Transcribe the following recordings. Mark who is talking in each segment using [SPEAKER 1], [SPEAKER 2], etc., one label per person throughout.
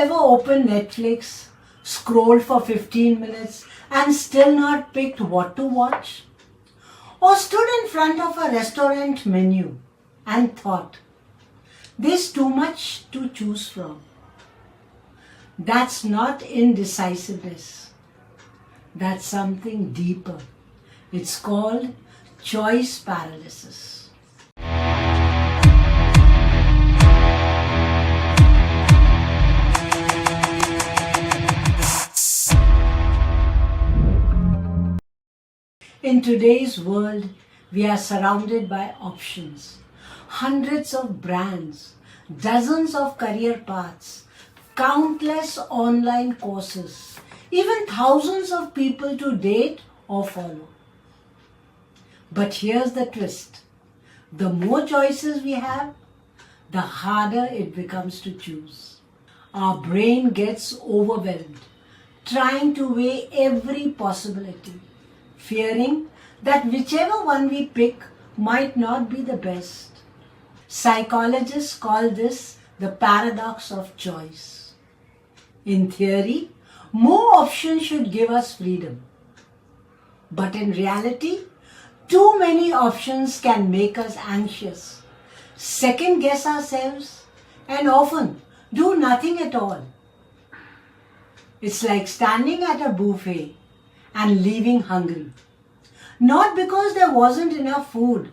[SPEAKER 1] ever opened Netflix, scrolled for 15 minutes and still not picked what to watch? Or stood in front of a restaurant menu and thought, there's too much to choose from? That's not indecisiveness. That's something deeper. It's called choice paralysis. In today's world, we are surrounded by options. Hundreds of brands, dozens of career paths, countless online courses, even thousands of people to date or follow. But here's the twist. The more choices we have, the harder it becomes to choose. Our brain gets overwhelmed, trying to weigh every possibility, fearing that whichever one we pick might not be the best. Psychologists call this the paradox of choice. In theory, more options should give us freedom. But in reality, too many options can make us anxious, second guess ourselves, and often do nothing at all. It's like standing at a buffet and leaving hungry. Not because there wasn't enough food,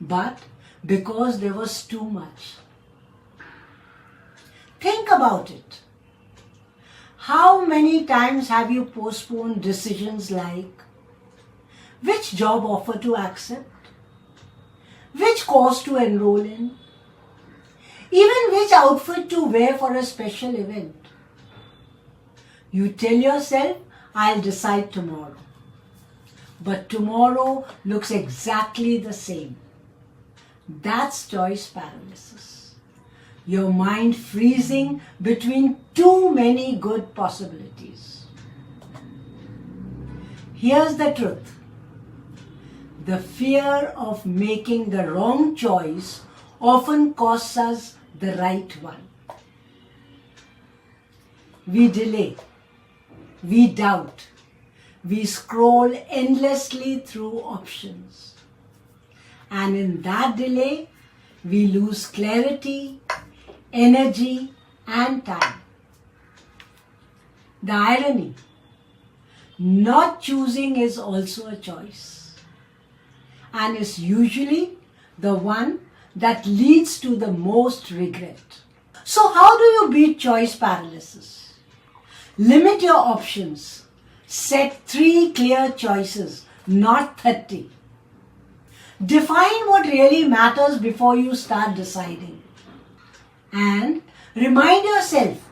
[SPEAKER 1] but because there was too much. Think about it. How many times have you postponed decisions like which job offer to accept, which course to enroll in, even which outfit to wear for a special event? You tell yourself, I'll decide tomorrow. But tomorrow looks exactly the same. That's choice paralysis. Your mind freezing between too many good possibilities. Here's the truth. The fear of making the wrong choice often costs us the right one. We delay. We doubt. We scroll endlessly through options. And in that delay, we lose clarity, energy, and time. The irony, not choosing is also a choice, and is usually the one that leads to the most regret. So how do you beat choice paralysis? Limit your options. Set 3 clear choices, not 30. Define what really matters before you start deciding. And remind yourself,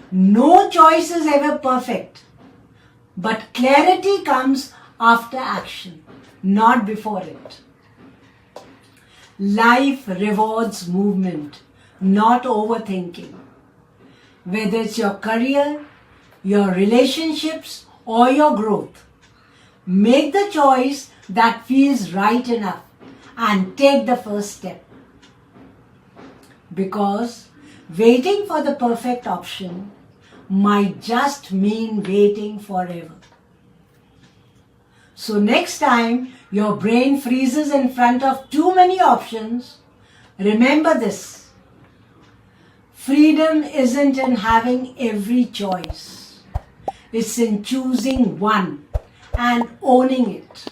[SPEAKER 1] no choice is ever perfect. But clarity comes after action, not before it. Life rewards movement, not overthinking. Whether it's your career, your relationships, or your growth, make the choice that feels right enough and take the first step. Because waiting for the perfect option might just mean waiting forever. So next time your brain freezes in front of too many options, remember this. Freedom isn't in having every choice. It's in choosing one and owning it.